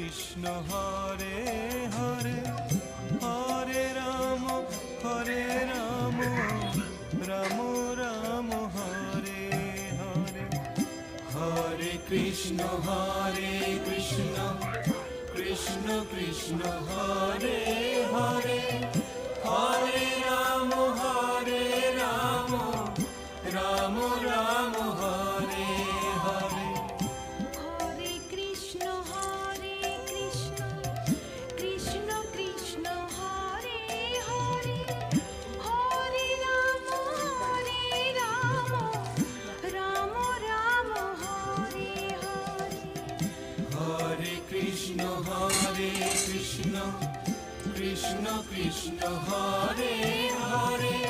Krishna Hare Hare Hare Ram Ram Ram Hare Hare Hare Krishna Krishna Krishna Hare Hare Hare Ram Ram Ram Hare Hare Hare Krishna Krishna Krishna Hare Hare Hare Ram Ram Ram Hare Hare Hare Krishna Krishna Krishna Hare Hare